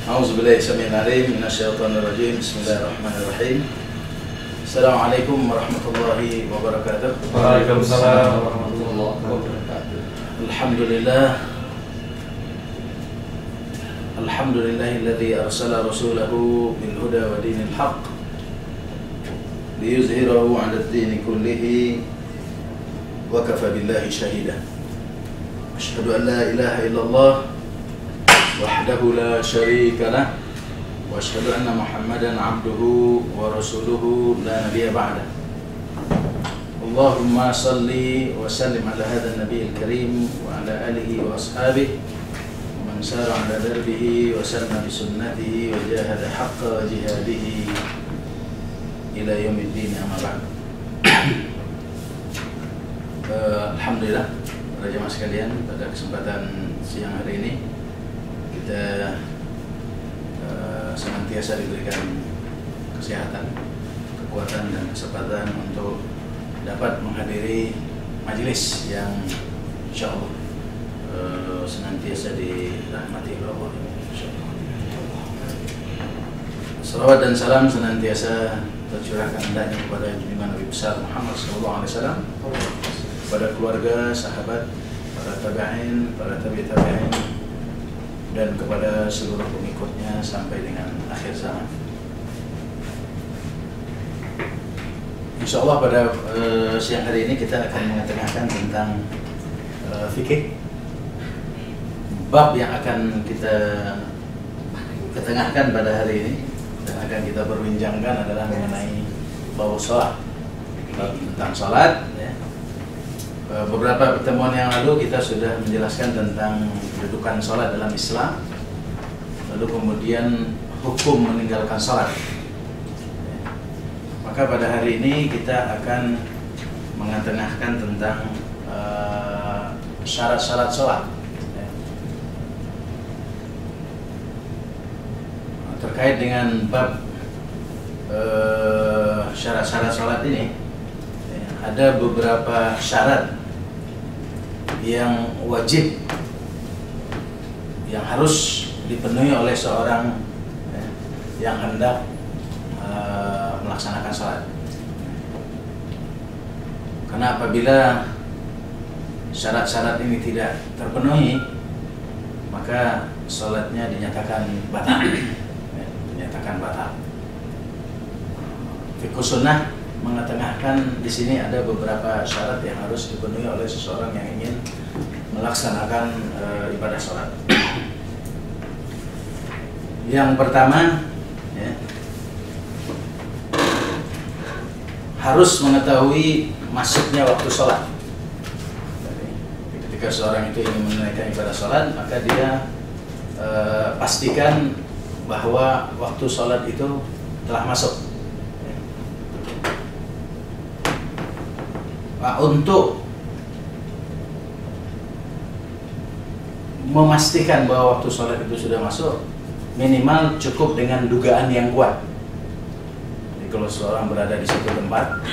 A'udzubillahi samil alim minasyaitonir rajim. Bismillahirrahmanirrahim. Assalamualaikum warahmatullahi wabarakatuh. Waalaikumsalam warahmatullahi wabarakatuh. Alhamdulillahilladzi arsala rasulahu bil huda wa dinil haqq liyuzhirahu 'ala ad-din kullihi wa kafa billahi shahida. Asyhadu an la ilaha illallah wahdahu la syarika lah wa asyhadu anna Muhammadan 'abduhu wa rasuluhu la nabiyya ba'da. Allahumma salli wa sallim ala hadzal nabiyil karim wa ala alihi wa ashabihi wa man sara ala darbihi wa sanna bi sunnatihi wa jahada haqqa jihadihi ila yaumiddin, amma ba'd. Alhamdulillah para jemaah sekalian, pada kesempatan siang hari ini kita senantiasa diberikan kesehatan, kekuatan dan kesempatan untuk dapat menghadiri majelis yang insyaallah senantiasa dirahmati Allah. Salawat dan salam senantiasa tercurahkan hendaknya kepada junjungan Nabi besar Muhammad SAW, kepada keluarga, sahabat, para tabi'in, para tabi'in, dan kepada seluruh pengikutnya sampai dengan akhir zaman. Insyaallah pada siang hari ini kita akan mengetengahkan tentang fikih. Bab yang akan kita ketengahkan pada hari ini dan akan kita perbincangkan adalah mengenai bab salat, bab tentang salat. Beberapa pertemuan yang lalu kita sudah menjelaskan tentang kedudukan salat dalam Islam, lalu kemudian hukum meninggalkan salat. Maka pada hari ini kita akan mengetengahkan tentang syarat-syarat salat. Terkait dengan bab syarat-syarat salat ini, ada beberapa syarat yang wajib, yang harus dipenuhi oleh seorang yang hendak melaksanakan salat. Karena apabila syarat-syarat ini tidak terpenuhi, maka salatnya dinyatakan batal. Dinyatakan batal. Fiqh sunnah mengetengahkan di sini ada beberapa syarat yang harus dipenuhi oleh seseorang yang ingin melaksanakan ibadah salat. Yang pertama, harus mengetahui masuknya waktu salat. Ketika seorang itu ingin menunaikan ibadah salat, maka dia pastikan bahwa waktu salat itu telah masuk. Untuk memastikan bahwa waktu sholat itu sudah masuk, minimal cukup dengan dugaan yang kuat. Jadi kalau seorang berada di satu tempat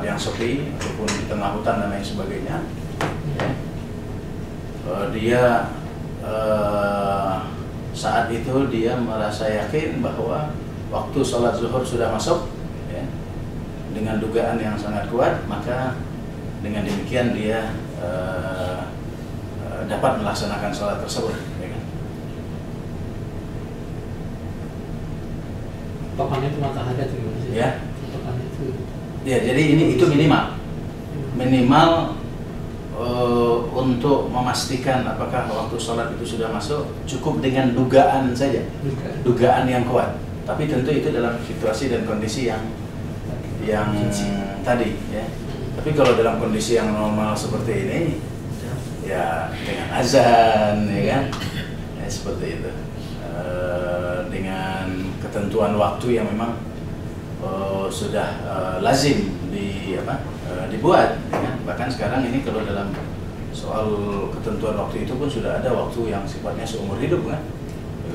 yang sepi ataupun di tengah hutan dan lain sebagainya, dia saat itu dia merasa yakin bahwa waktu sholat zuhur sudah masuk, dengan dugaan yang sangat kuat, maka dengan demikian dia dapat melaksanakan sholat tersebut. Topannya itu matahari itu ya. Topannya itu. Ya, jadi itu minimal untuk memastikan apakah waktu sholat itu sudah masuk, cukup dengan dugaan saja, dugaan yang kuat. Tapi tentu itu dalam situasi dan kondisi yang tadi, ya. Tapi kalau dalam kondisi yang normal seperti ini, ya dengan azan, ya kan, ya, seperti itu, dengan ketentuan waktu yang memang sudah lazim dibuat, ya kan? Bahkan sekarang ini kalau dalam soal ketentuan waktu itu pun sudah ada waktu yang sifatnya seumur hidup, kan?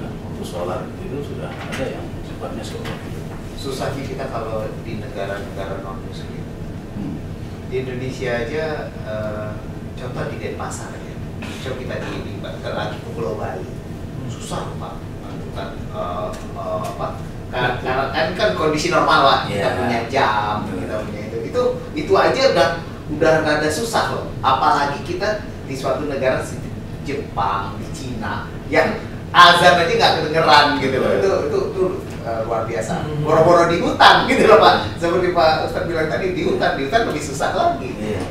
Waktu sholat itu sudah ada yang sifatnya seumur hidup. Susah sih kita kalau di negara-negara non muslim. Di Indonesia aja, contoh di Denpasar ya, coba kita lagi ke Pulau Bali, susah Pak menentukan kan kondisi normal lah, kita Iya. punya jam, kita punya itu aja udah rada susah loh. Apalagi kita di suatu negara seperti Jepang, di Cina, yang azan aja nggak kedengeran gitu loh. Itu luar biasa. Boro-boro di hutan gitu loh Pak. Seperti Pak Ustadz bilang tadi, di hutan lebih susah lagi. Iya.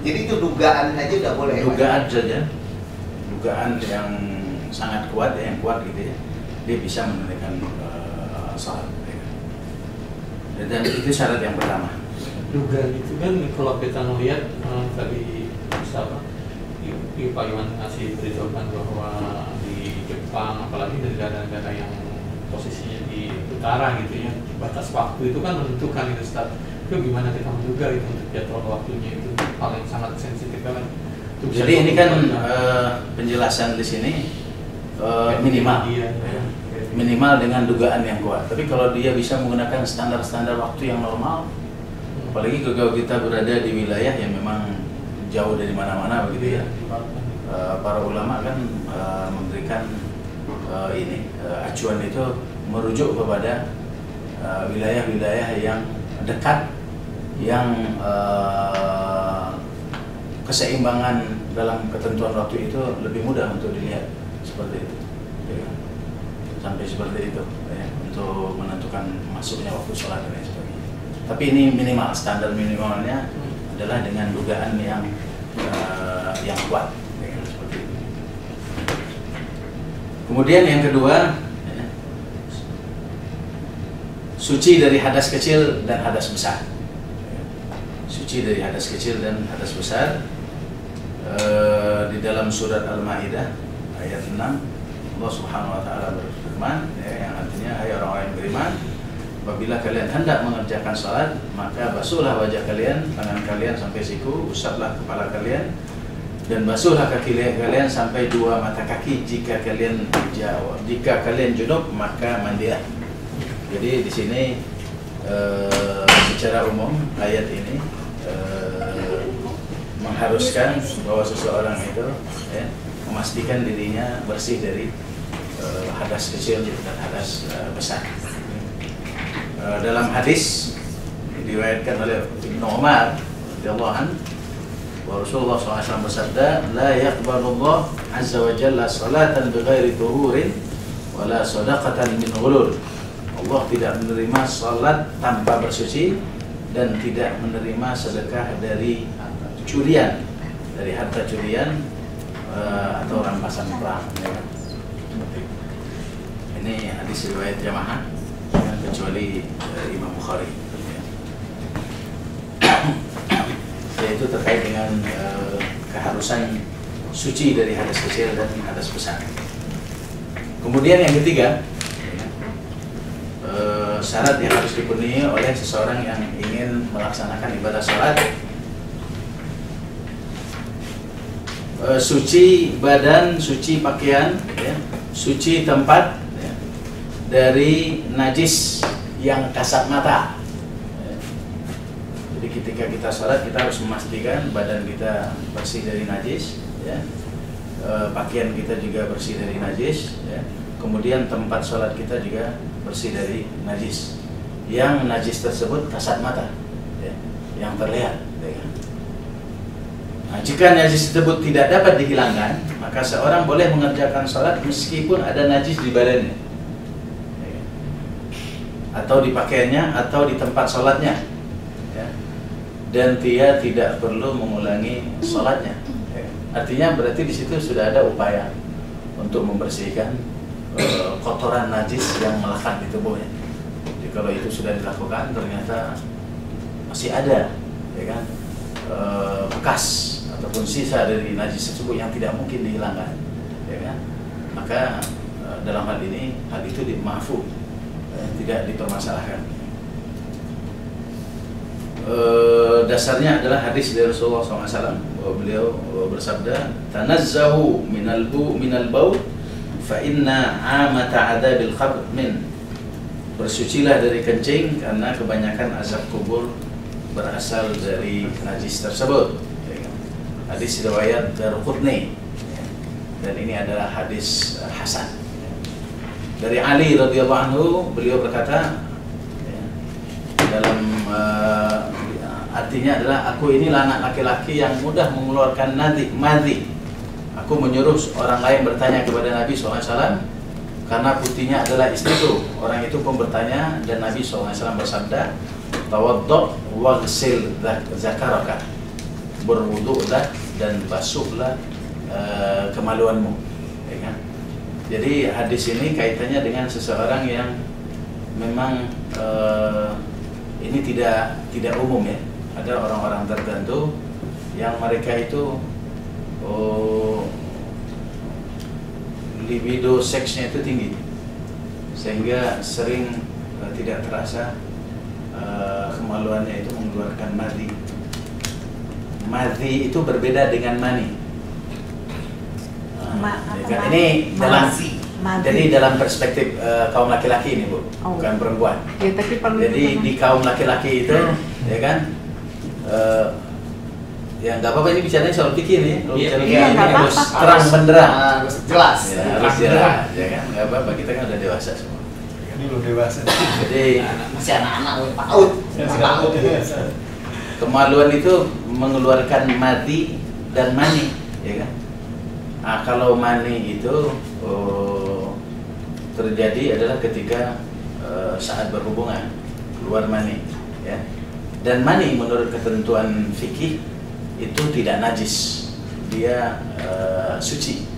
Jadi itu dugaan aja udah boleh. Dugaan saja, dugaan yang sangat kuat ya, yang kuat gitu ya, dia bisa menunaikan salat. Ya. Dan itu syarat yang pertama. Dugaan itu kan kalau kita melihat tadi siapa Pak Iwan ngasih beritahukan bahwa di Jepang, apalagi negara-negara yang posisinya di utara gitu ya, batas waktu itu kan menentukan itu Ustaz. Itu gimana kita menduga itu untuk jadwal waktunya itu hal yang sangat sensitif banget. Jadi ini kan penjelasan di sini minimal, Iya. minimal dengan dugaan yang kuat. Tapi kalau dia bisa menggunakan standar-standar waktu yang normal, apalagi kalau kita berada di wilayah yang memang jauh dari mana-mana begitu ya, para ulama kan memberikan acuan itu merujuk kepada wilayah-wilayah yang dekat, yang keseimbangan dalam ketentuan waktu itu lebih mudah untuk dilihat seperti itu, ya. Sampai seperti itu ya, untuk menentukan masuknya waktu sholat dan lain sebagainya. Tapi ini minimal, standar minimalnya adalah dengan dugaan yang kuat, ya, seperti itu. Kemudian yang kedua, ya, suci dari hadas kecil dan hadas besar. Suci dari hadas kecil dan hadas besar. Di dalam surat Al-Maidah ayat 6, Allah Subhanahu wa taala berfirman, ya, yang artinya hai orang-orang yang beriman, apabila kalian hendak mengerjakan salat, maka basuhlah wajah kalian, tangan kalian sampai siku, usaplah kepala kalian, dan basuhlah kaki kalian sampai dua mata kaki. Jika kalian junub, maka mandilah. Jadi di sini secara umum ayat ini mengharuskan bahwa seseorang itu ya, memastikan dirinya bersih dari hadas kecil dan hadas besar. Dalam hadis diriwayatkan oleh Ibnu Umar radhiyallahu anhu, Rasulullah SAW bersabda, la yaqbalullah azza wa jalla salatan bighairi tuhurin wala sadaqatan min ghulul. Allah tidak menerima salat tanpa bersuci dan tidak menerima sedekah dari curian, dari harta curian atau rampasan perang, ya. Ini hadis riwayat jamaah, ya, kecuali Imam Bukhari, yaitu terkait dengan keharusan suci dari hadas kecil dan hadas besar. Kemudian yang ketiga, syarat yang harus dipenuhi oleh seseorang yang ingin melaksanakan ibadah salat, suci badan, suci pakaian, ya, suci tempat, ya, dari najis yang kasat mata. Jadi ketika kita sholat, kita harus memastikan badan kita bersih dari najis, ya, pakaian kita juga bersih dari najis, ya, kemudian tempat sholat kita juga bersih dari najis. Yang najis tersebut kasat mata, ya, yang terlihat. Ya. Nah, jika najis tersebut tidak dapat dihilangkan, maka seorang boleh mengerjakan sholat meskipun ada najis di badannya, ya, atau di pakaiannya, atau di tempat sholatnya, ya, dan dia tidak perlu mengulangi sholatnya. Ya. Artinya berarti di situ sudah ada upaya untuk membersihkan kotoran najis yang melekat di tubuhnya. Jadi kalau itu sudah dilakukan, ternyata masih ada, ya kan, bekas ataupun sisa dari najis tersebut yang tidak mungkin dihilangkan, ya kan? Maka dalam hal ini hal itu dimaafu, tidak dipermasalahkan. Dasarnya adalah hadis dari Rasulullah SAW, bahwa beliau bersabda, tanazzahu minal baul fa inna amata adabil qabr min. Bersucilah dari kencing karena kebanyakan azab kubur berasal dari najis tersebut. Hadis riwayat Daruqutni, dan ini adalah hadis hasan. Dari Ali radhiyallahu anhu, beliau berkata, dalam artinya adalah aku inilah anak laki-laki yang mudah mengeluarkan madhi. Aku menyuruh orang lain bertanya kepada Nabi SAW karena putihnya adalah istriku. Orang itu pun bertanya dan Nabi SAW bersabda, tawaddu' waghsil zakaraka, berwudu'lah dan basuhlah kemaluanmu, ya kan? Jadi hadis ini kaitannya dengan seseorang yang memang ini tidak umum ya. Ada orang-orang tertentu yang mereka itu libido seksnya itu tinggi sehingga sering tidak terasa kemaluannya itu mengeluarkan madhi. Madhi itu berbeda dengan mani. Ini dalam jadi dalam perspektif kaum laki-laki ini Bu, bukan perempuan. Ya, tapi jadi di kaum laki-laki itu, ya kan, ya nggak apa-apa ini bicaranya soal fikih nih. Kalau bicara ini harus terang benderang, harus jelas. Ya, harus jelas, ya kan, nggak apa-apa kita kan udah dewasa semua. Ini belum dewasa. Jadi masih anak-anak, PAUD. Kemaluan itu mengeluarkan madhi dan mani, ya kan. Nah, kalau mani itu terjadi adalah ketika saat berhubungan keluar mani, ya. Dan mani menurut ketentuan fikih itu tidak najis, dia suci.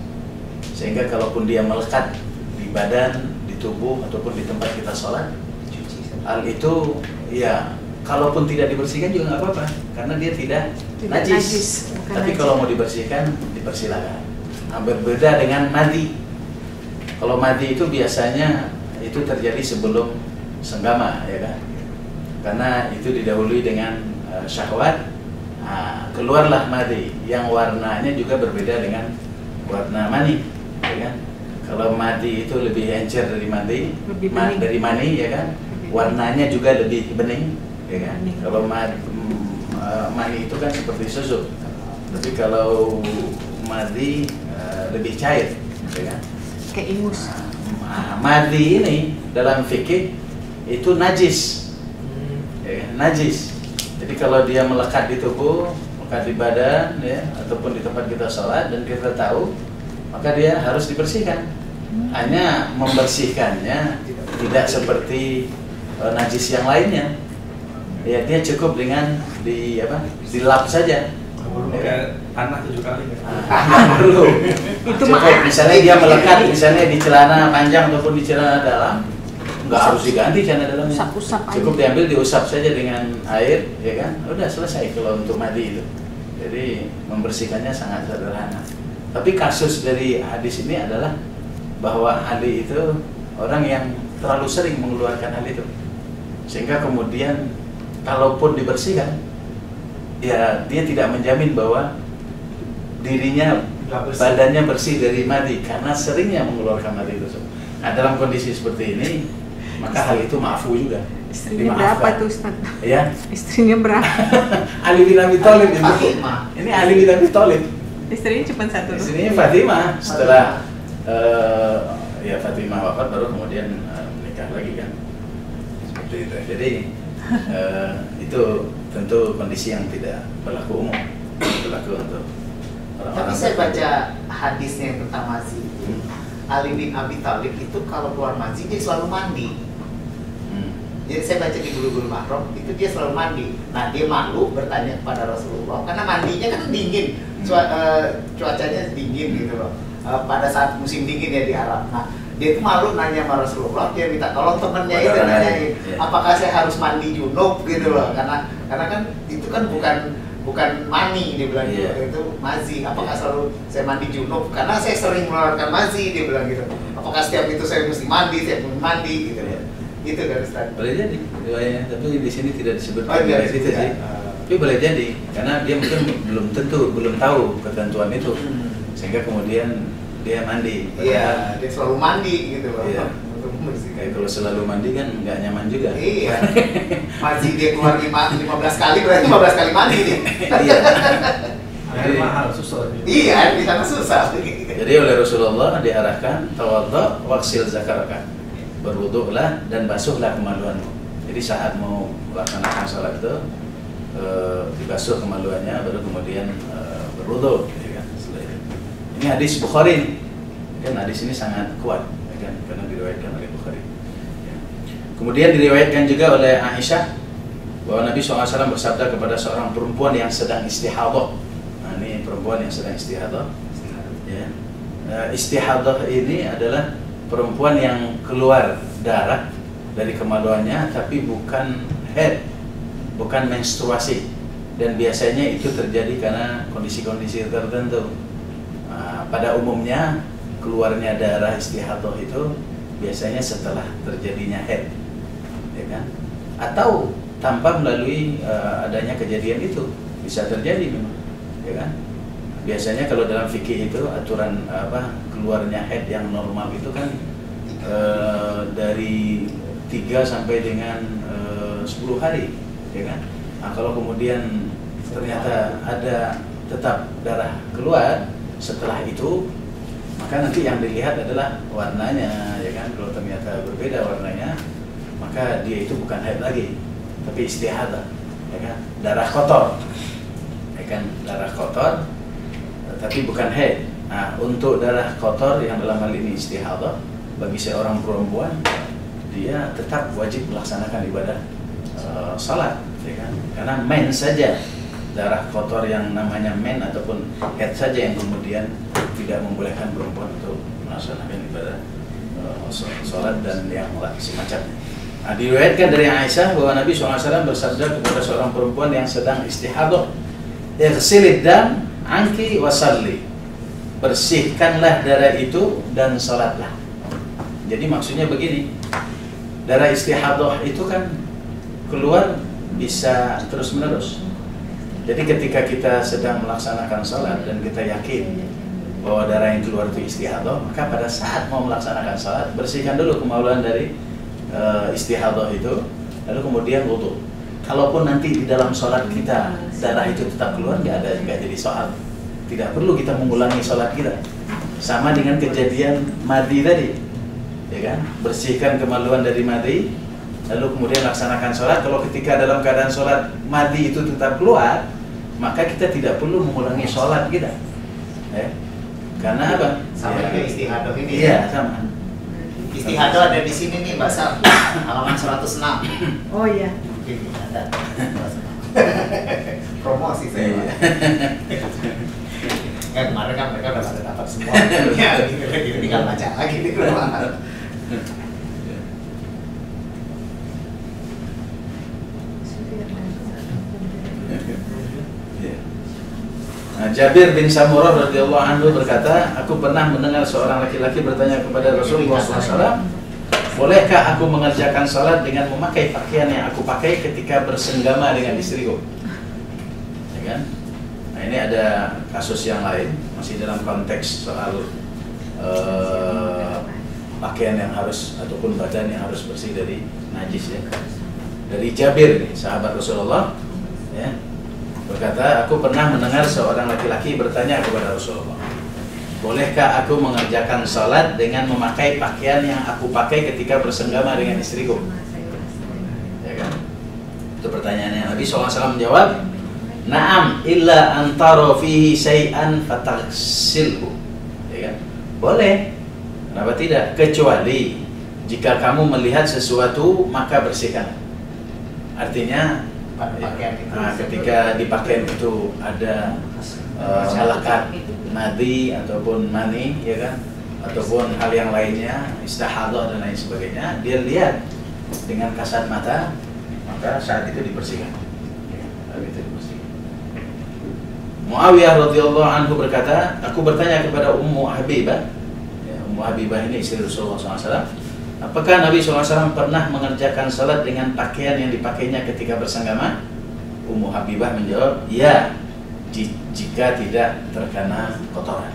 Sehingga kalaupun dia melekat di badan, di tubuh ataupun di tempat kita sholat, hal itu ya kalaupun tidak dibersihkan juga nggak apa-apa karena dia tidak najis. Tapi kalau mau dibersihkan dipersilakan. Nah, berbeda dengan madhi. Kalau madhi itu biasanya itu terjadi sebelum senggama, ya kan? Karena itu didahului dengan syahwat. Nah, keluarlah madhi yang warnanya juga berbeda dengan warna mani, ya kan? Kalau madhi itu lebih encer dari mani, ya kan? Warnanya juga lebih bening, ya kan? Kalau mani itu kan seperti susu, tapi kalau madhi lebih cair, ya kan? Kayak ingus. Madhi ini dalam fikih itu najis, ya kan? Najis. Jadi kalau dia melekat di tubuh, melekat di badan, ya, ataupun di tempat kita sholat dan kita tahu, maka dia harus dibersihkan. Hanya membersihkannya tidak seperti najis yang lainnya. Ya, dia cukup dengan dilap saja. Tanah 7 kali. Perlu. Itu cukup, misalnya dia melekat, misalnya di celana panjang ataupun di celana dalam, nggak harus diganti celana dalamnya. Usap-usap aja. Cukup diambil, diusap saja dengan air, ya kan? Udah selesai kalau untuk mandi itu. Jadi membersihkannya sangat sederhana. Tapi kasus dari hadis ini adalah bahwa Ali itu orang yang terlalu sering mengeluarkan hal itu, sehingga kemudian kalaupun dibersihkan, ya dia tidak menjamin bahwa dirinya badannya bersih dari madhi karena seringnya mengeluarkan madhi itu. Nah, dalam kondisi seperti ini maka hal itu maafu juga. Istrinya berapa tuh Ustaz? Ya. Istrinya berapa? Ali bin Abi Thalib itu. Ini Ali bin Abi Thalib. Istrinya cuma satu. Istrinya Fatimah. Setelah ya Fatimah wafat baru kemudian menikah lagi kan. Seperti itu. Jadi itu tentu kondisi yang tidak berlaku umum, berlaku untuk orang-orang. Tapi saya baca hadisnya yang tentang mazhi. Ali bin Abi Thalib itu kalau keluar mazhi dia selalu mandi. Jadi saya baca di Bulughul Maram itu dia selalu mandi. Nah, dia malu bertanya kepada Rasulullah karena mandinya kan dingin, cuacanya dingin gitu loh. Pada saat musim dingin ya di Arab. Nah, dia itu malu nanya sama Rasulullah, dia minta tolong temennya itu nanyain, apakah saya harus mandi junub gitu loh, karena kan itu kan bukan mani, dia bilang gitu, itu mazhi. Apakah selalu saya mandi junub karena saya sering mengeluarkan mazhi, dia bilang gitu. Apakah setiap itu saya mesti mandi, gitu. Gitu kan Ustaz. Boleh jadi, tapi di sini tidak disebutkan itu sih. Tapi boleh jadi karena dia mungkin belum tahu ketentuan itu, sehingga kemudian dia mandi. Iya, dia selalu mandi gitu loh. Iya. Untuk membersihkan. Kalau selalu mandi kan nggak nyaman juga. Iya. Mazhi dia keluar 15 kali berarti 15 kali mandi dia. Iya. Air mahal, susah. Iya, di sana susah. Jadi oleh Rasulullah diarahkan tawadhu waghsil zakaraka. Berwudu'lah dan basuhlah kemaluanmu. Jadi saat mau melaksanakan sholat itu dibasuh kemaluannya, baru kemudian berwudu, gitu kan. Ini hadis Bukhari nih. Kan hadis ini sangat kuat, ya kan? Karena diriwayatkan oleh Bukhari. Ya. Kemudian diriwayatkan juga oleh Aisyah bahwa Nabi SAW bersabda kepada seorang perempuan yang sedang istihadah. Nah, ini perempuan yang sedang istihadah. Ya. Istihadah ini adalah perempuan yang keluar darah dari kemaluannya, tapi bukan haid, bukan menstruasi, dan biasanya itu terjadi karena kondisi-kondisi tertentu. Nah, pada umumnya keluarnya darah istihadah itu biasanya setelah terjadinya haid, ya kan? Atau tanpa melalui adanya kejadian itu, bisa terjadi memang, ya kan? Biasanya kalau dalam fikih itu aturan keluarnya haid yang normal itu kan dari 3 sampai dengan 10 hari, ya kan? Nah, kalau kemudian ternyata ada tetap darah keluar setelah itu, maka nanti yang dilihat adalah warnanya, ya kan? Kalau ternyata berbeda warnanya, maka dia itu bukan haid lagi, tapi istihadah, ya kan? Darah kotor, ya kan? Darah kotor, tapi bukan haid. Nah, untuk darah kotor yang dalam hal ini istihadah, bagi seorang perempuan, dia tetap wajib melaksanakan ibadah salat, ya kan? Karena men saja, darah kotor yang namanya men ataupun haid saja yang kemudian tidak membolehkan perempuan untuk melaksanakan ibadah salat dan yang semacamnya. Nah, diriwayatkan dari Aisyah bahwa Nabi SAW bersabda kepada seorang perempuan yang sedang istihadah, "Ighsilid dam anki wasalli." Bersihkanlah darah itu dan salatlah. Jadi maksudnya begini, darah istihadah itu kan keluar bisa terus-menerus. Jadi ketika kita sedang melaksanakan salat dan kita yakin bahwa darah yang keluar itu istihadah, maka pada saat mau melaksanakan salat, bersihkan dulu kemaluan dari istihadah itu, lalu kemudian wudu. Kalaupun nanti di dalam salat kita darah itu tetap keluar, nggak jadi soal. Tidak perlu kita mengulangi salat kita. Sama dengan kejadian madi tadi, ya kan? Bersihkan kemaluan dari madi, lalu kemudian laksanakan sholat. Kalau ketika dalam keadaan sholat madi itu tetap keluar, maka kita tidak perlu mengulangi sholat kita, ya. Karena apa? Sama dengan istihadah ini. Iya, sama. Istihadah ada di sini nih, Mbak Sam, halaman 106. Oh iya. Mungkin ada. Promosi saya. Kan kemarin kan mereka udah pada dapat semua. Ya, ini tinggal baca lagi di rumah. Nah, Jabir bin Samurah radhiyallahu anhu berkata, aku pernah mendengar seorang laki-laki bertanya kepada Rasulullah SAW, bolehkah aku mengerjakan salat dengan memakai pakaian yang aku pakai ketika bersenggama dengan istriku? Ya kan? Nah, ini ada kasus yang lain, masih dalam konteks soal pakaian yang harus ataupun badan yang harus bersih dari najis, ya. Dari Jabir nih, sahabat Rasulullah, ya, berkata, aku pernah mendengar seorang laki-laki bertanya kepada Rasulullah, bolehkah aku mengerjakan salat dengan memakai pakaian yang aku pakai ketika bersenggama dengan istriku? Ya kan? Itu pertanyaannya. Nabi SAW menjawab, na'am illa antara fihi syai'an fataghsilhu. Ya kan? Boleh. Kenapa tidak? Kecuali jika kamu melihat sesuatu, maka bersihkan. Artinya ketika di pakaian itu ada melekat nadi ataupun mani, ya kan, ataupun hal yang lainnya, istihadah dan lain sebagainya, dia lihat dengan kasat mata, maka saat itu dibersihkan. Muawiyah radhiyallahu anhu berkata, aku bertanya kepada Ummu Habibah, ya, Ummu Habibah ini istri Rasulullah SAW, apakah Nabi SAW pernah mengerjakan salat dengan pakaian yang dipakainya ketika bersenggama? Ummu Habibah menjawab, ya, jika tidak terkena kotoran.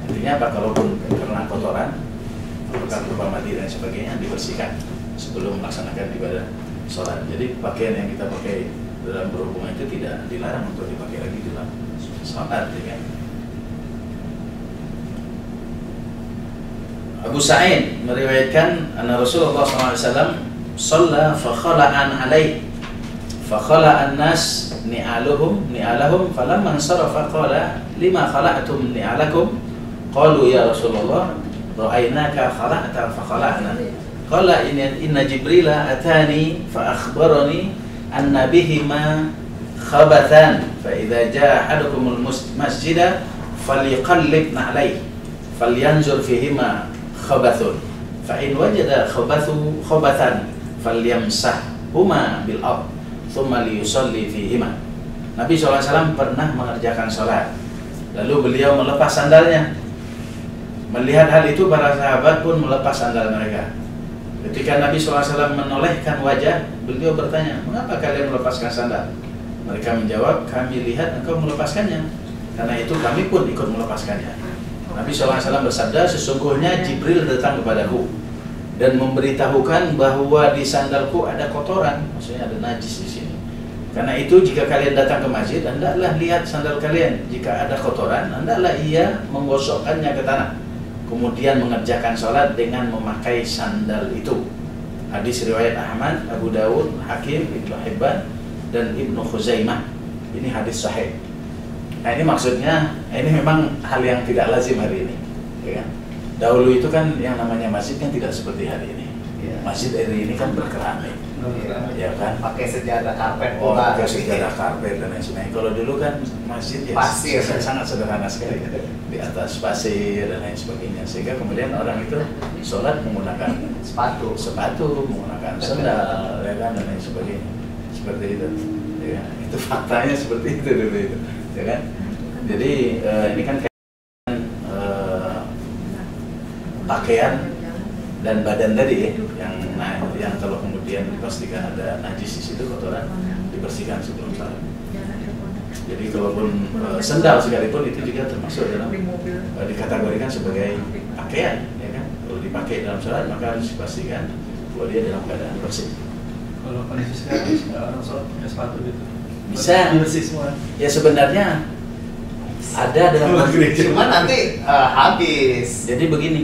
Artinya apa? Kalaupun terkena kotoran, apakah berupa mandi dan sebagainya, dibersihkan sebelum melaksanakan ibadah sholat. Jadi pakaian yang kita pakai dalam berhubungan itu tidak dilarang untuk dipakai lagi dalam sholat, ya kan? Abu Sa'id meriwayatkan anna Rasulullah SAW shalla fa khala'an alaihi fa khala'an nas ni'alahum falamma sarafa qala lima khala'tum ni'alakum qalu ya Rasulullah ra'aynaka khala'ta fa khala'na qala inna Jibrila atani fa akhbarani anna bihima khabathan fa idza jaa ahadukumul masjida falyqallib na'alayhi falyanzur fihima khabathun fa in wajada khabathan falyamsahhuma bil ard thumma liyusalli fihima. Nabi SAW pernah mengerjakan sholat, lalu beliau melepas sandalnya. Melihat hal itu, para sahabat pun melepas sandal mereka. Ketika Nabi SAW menolehkan wajah, beliau bertanya, mengapa kalian melepaskan sandal? Mereka menjawab, kami lihat engkau melepaskannya, karena itu kami pun ikut melepaskannya. Nabi SAW bersabda, sesungguhnya Jibril datang kepadaku dan memberitahukan bahwa di sandalku ada kotoran, maksudnya ada najis di sini. Karena itu jika kalian datang ke masjid, hendaklah lihat sandal kalian. Jika ada kotoran, hendaklah ia menggosokkannya ke tanah, kemudian mengerjakan sholat dengan memakai sandal itu. Hadis riwayat Ahmad, Abu Dawud, Hakim, Ibnu Hibban, dan Ibnu Khuzaimah. Ini hadis sahih. Nah ini maksudnya, ini memang hal yang tidak lazim hari ini, ya kan? Dahulu itu kan yang namanya masjid kan tidak seperti hari ini. Masjid hari ini kan berkeramik, ya kan? Pakai sejadah karpet pakai sejadah karpet dan lain sebagainya. Kalau dulu kan masjid ya pasir, sangat sederhana sekali, di atas pasir dan lain sebagainya. Sehingga kemudian orang itu sholat menggunakan sepatu, menggunakan sandal, ya kan, dan lain sebagainya. Seperti itu, ya. Itu faktanya seperti itu dulu itu, ya kan? Jadi ini kan pakaian dan badan tadi ya, yang kalau kemudian dipastikan ada najis di situ, kotoran, dibersihkan sebelum salat. Jadi kalaupun sendal sekalipun itu juga termasuk dalam dikategorikan sebagai pakaian, ya kan? Kalau dipakai dalam salat maka harus dipastikan bahwa dia dalam keadaan bersih. Kalau kondisi sekarang orang sholat pakai sepatu gitu, bisa bersih semua. Ya sebenarnya ada dalam cuma nanti habis. Jadi begini,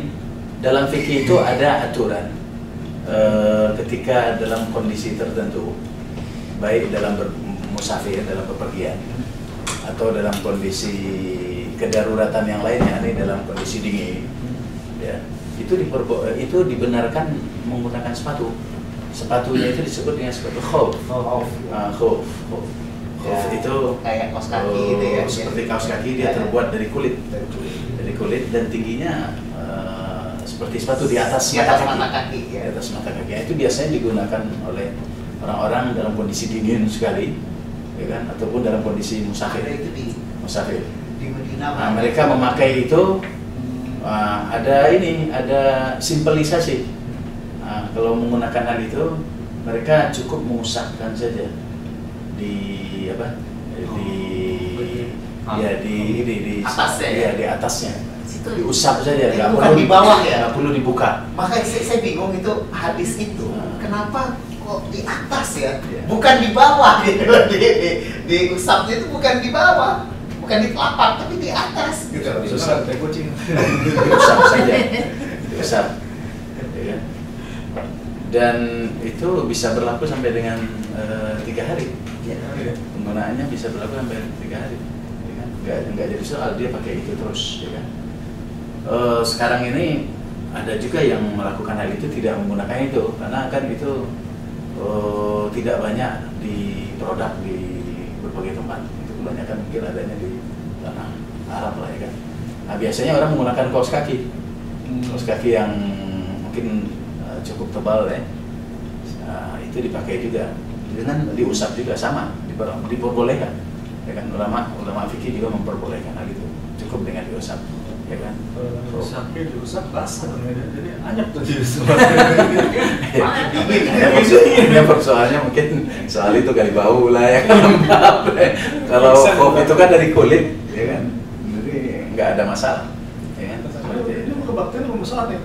dalam fikih itu ada aturan ketika dalam kondisi tertentu, baik dalam musafir, dalam bepergian, atau dalam kondisi kedaruratan yang lainnya, ini dalam kondisi dingin, ya, itu dibenarkan menggunakan sepatu. Sepatunya itu disebut dengan sepatu khuf. Khuf itu kayak kaos kaki gitu ya. Seperti kaos kaki, dia terbuat dari kulit. Dari kulit dan tingginya seperti sepatu di atas mata kaki. Ya. Di atas mata kaki. Itu biasanya digunakan oleh orang-orang dalam kondisi dingin sekali, ya kan? Ataupun dalam kondisi musafir. Musafir. Di Medina. Nah, mereka memakai itu ada simpelisasi. Nah, kalau menggunakan hal itu, mereka cukup mengusapkan saja di atasnya. Ya, di atasnya. Diusap saja, nggak perlu di bawah ya, nggak perlu dibuka. Makanya saya bingung itu hadis itu, kenapa kok di atas ya, bukan di bawah gitu. Diusapnya itu bukan di bawah, bukan di telapak, tapi di atas gitu. Susah kayak kucing. Diusap saja, diusap. Ya. Dan itu bisa berlaku sampai dengan 3 hari. Ya. Penggunaannya bisa berlaku sampai 3 hari. Ya kan? Nggak jadi soal dia pakai itu terus, ya kan? Sekarang ini ada juga yang melakukan hal itu tidak menggunakan itu, karena kan itu tidak banyak di produk di berbagai tempat. Itu kebanyakan mungkin adanya di tanah Arab lah, ya kan. Nah biasanya orang menggunakan kaos kaki, kaos kaki yang mungkin cukup tebal ya. Nah, itu dipakai juga, dengan diusap juga sama, diperbolehkan. Ya kan, ulama fikih juga memperbolehkan hal itu, cukup dengan diusap. Ya kan? Sampai diusap basah, jadi anyap tuh diusap. Ya persoalannya mungkin soal itu kali bau lah, ya kan, lembab. Kalau kopi itu kan dari kulit, ya kan, jadi nggak ada masalah. Ya kan? Ini mau ke bakteri mau saatnya.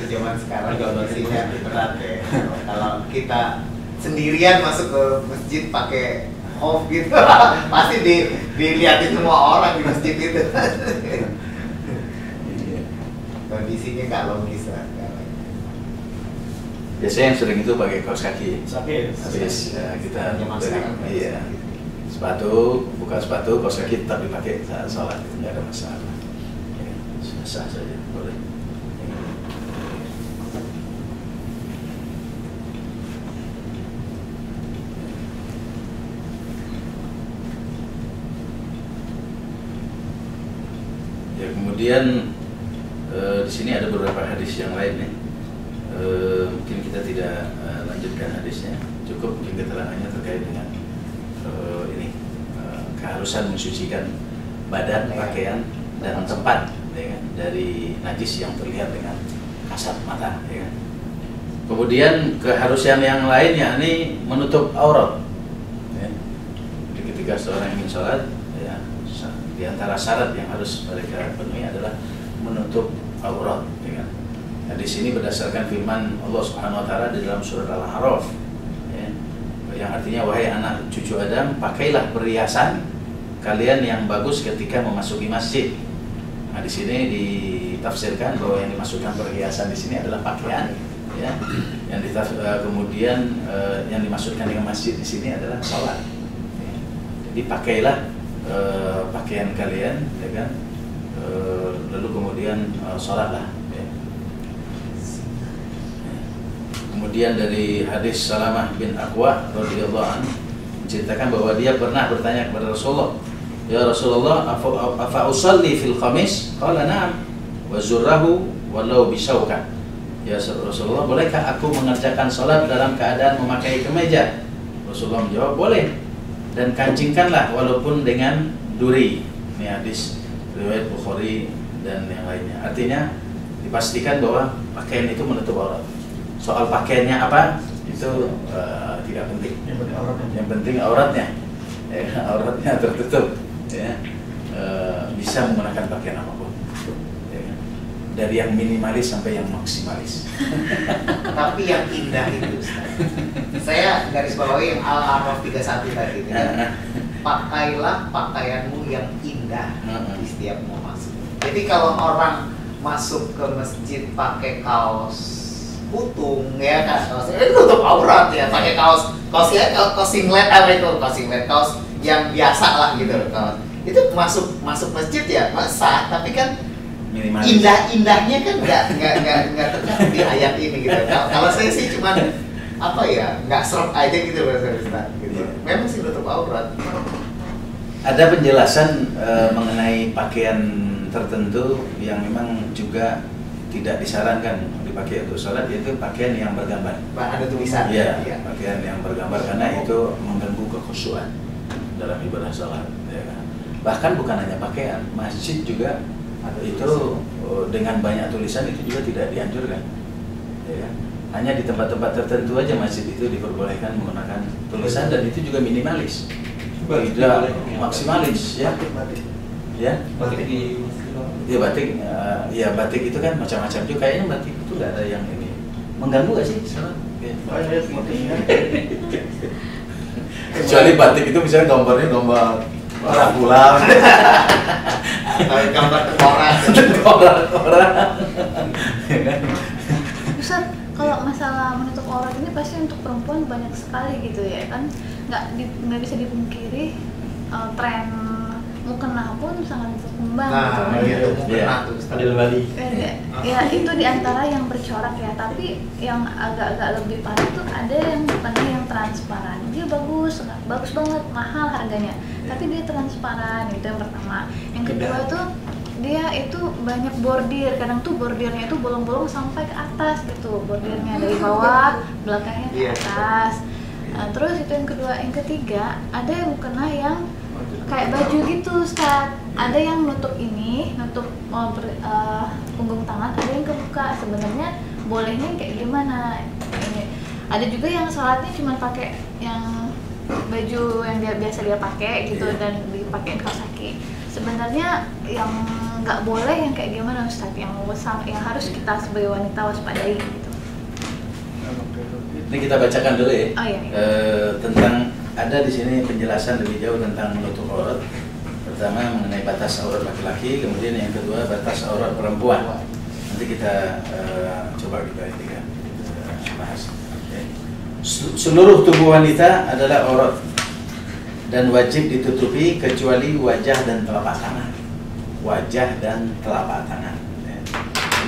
Zaman sekarang kondisinya berat ya. Kalau kita sendirian masuk ke masjid pakai khuf gitu, pasti dilihatin semua orang di masjid itu. Kondisi mestinya nggak logis lah. Biasanya yang sering itu pakai kaos kaki. Sakit. Habis kita Zaman dari, sekarang. iya, sepatu, buka sepatu, kaos kaki tetap dipakai saat sholat, nggak ada masalah. Ya, sah saja, boleh. Ya, kemudian di sini ada beberapa hadis yang lain nih. Mungkin kita tidak lanjutkan hadisnya, cukup mungkin keterangannya terkait dengan keharusan mensucikan badan, pakaian, dan tempat ya kan, dari najis yang terlihat dengan kasat mata ya kan. Kemudian keharusan yang lain yakni menutup aurat ya. Jadi ketika seorang ingin sholat ya, di antara syarat yang harus mereka penuhi adalah menutup aurat ya kan. Nah, di sini berdasarkan firman Allah Subhanahu wa taala di dalam surat Al-A'raf ya, yang artinya wahai anak cucu Adam, pakailah perhiasan kalian yang bagus ketika memasuki masjid. Nah, di sini ditafsirkan bahwa yang dimasukkan perhiasan di sini adalah pakaian ya. Kemudian yang dimaksudkan dengan masjid di sini adalah sholat. Ya. Jadi pakailah pakaian kalian ya kan. Lalu kemudian sholatlah. Kemudian dari hadis Salamah bin Aqwa radhiyallahu anhu menceritakan bahwa dia pernah bertanya kepada Rasulullah, "Ya Rasulullah, afa usalli fil khamis?" Qala na'am, wa zurrahu walau bisauka. Ya Rasulullah, bolehkah aku mengerjakan salat dalam keadaan memakai kemeja? Rasulullah menjawab, boleh. Dan kancingkanlah walaupun dengan duri. Ini hadis riwayat Bukhari dan yang lainnya. Artinya dipastikan bahwa pakaian itu menutup aurat. Soal pakaiannya apa itu tidak penting. Yang penting auratnya, ya, auratnya tertutup, ya. Bisa menggunakan pakaian apapun, ya. Dari yang minimalis sampai yang maksimalis. Tapi yang indah itu, Ustaz. Saya garis bawahi yang Al-A'raf 31 tadi. Pakailah pakaianmu yang indah di setiap mau masuk. Jadi kalau orang masuk ke masjid pakai kaos putung ya kan, itu tutup aurat ya, pakai kaos singlet apa itu, kaos yang biasa lah gitu, kaos itu masuk masjid ya masa, tapi kan Minimalis. indahnya kan nggak terkait di ayat ini gitu. Kalau saya sih cuman apa ya, nggak serap aja gitu bahasa Ustaz gitu. Memang sih tutup aurat. Ada penjelasan mengenai pakaian tertentu yang memang juga tidak disarankan dipakai untuk sholat, yaitu pakaian yang bergambar. Ada tulisan. Iya, pakaian yang bergambar karena itu mengganggu kekhusyuan dalam ibadah sholat. Ya kan? Bahkan bukan hanya pakaian, masjid juga itu dengan banyak tulisan itu juga tidak dianjurkan. Ya kan? Hanya di tempat-tempat tertentu aja masjid itu diperbolehkan menggunakan tulisan dan itu juga minimalis, tidak maksimalis ya. Ya, Batik di ya batik, ya batik itu kan macam-macam juga. Kayaknya batik itu nggak ada yang ini mengganggu gak sih? Ya. Kecuali batik itu misalnya gambarnya gambar orang pulang, gambar tengkorak. Ustaz, kalau masalah menutup aurat ini pasti untuk perempuan banyak sekali gitu ya kan, nggak bisa dipungkiri tren mukena pun sangat berkembang gitu. Nah, itu mukena tuh. Adil Bali. Ya itu diantara yang bercorak ya, tapi yang agak-agak lebih parah tuh ada yang mukena yang transparan. Dia bagus banget, mahal harganya. Tapi dia transparan, itu yang pertama. Yang kedua tuh dia itu banyak bordir, kadang tuh bordirnya itu bolong-bolong sampai ke atas gitu, bordirnya dari bawah, belakangnya ke atas. Nah, terus itu yang kedua, yang ketiga ada yang mukena yang kayak baju gitu, Ustaz. Ada yang nutup ini, nutup punggung tangan, ada yang kebuka. Sebenarnya bolehnya kayak gimana? Ini ada juga yang sholatnya cuma pakai yang baju yang biasa dia pakai gitu dan dipakein kaos kaki. Sebenarnya yang nggak boleh yang kayak gimana, Ustaz? Yang harus kita sebagai wanita waspadai gitu. Ini kita bacakan dulu ya. Oh, iya. Tentang ada di sini penjelasan lebih jauh tentang menutup aurat. Pertama mengenai batas aurat laki-laki, kemudian yang kedua batas aurat perempuan. nanti kita coba kita ini kan bahas. Ya. Seluruh tubuh wanita adalah aurat dan wajib ditutupi kecuali wajah dan telapak tangan. Wajah dan telapak tangan. Ya.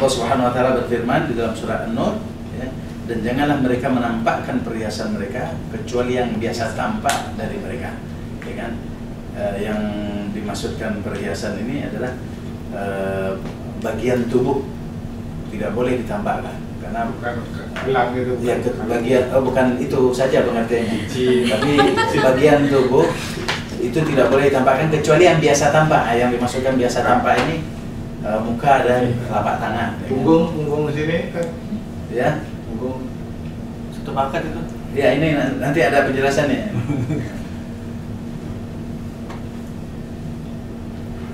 Allah Subhanahu Wa Taala berfirman di dalam surah An-Nur, ya, dan janganlah mereka menampakkan perhiasan mereka kecuali yang biasa tampak dari mereka. Ya kan? Yang dimaksudkan perhiasan ini adalah bagian tubuh tidak boleh ditampakkan karena Bukan gelang gitu. ya bagian bukan itu saja pengertiannya, tapi bagian tubuh itu tidak boleh ditampakkan kecuali yang biasa tampak. Yang dimaksudkan biasa tampak ini muka dan telapak tangan. Punggung di sini kan. Ya, Punggung. Satu paket itu. ya ini nanti ada penjelasannya.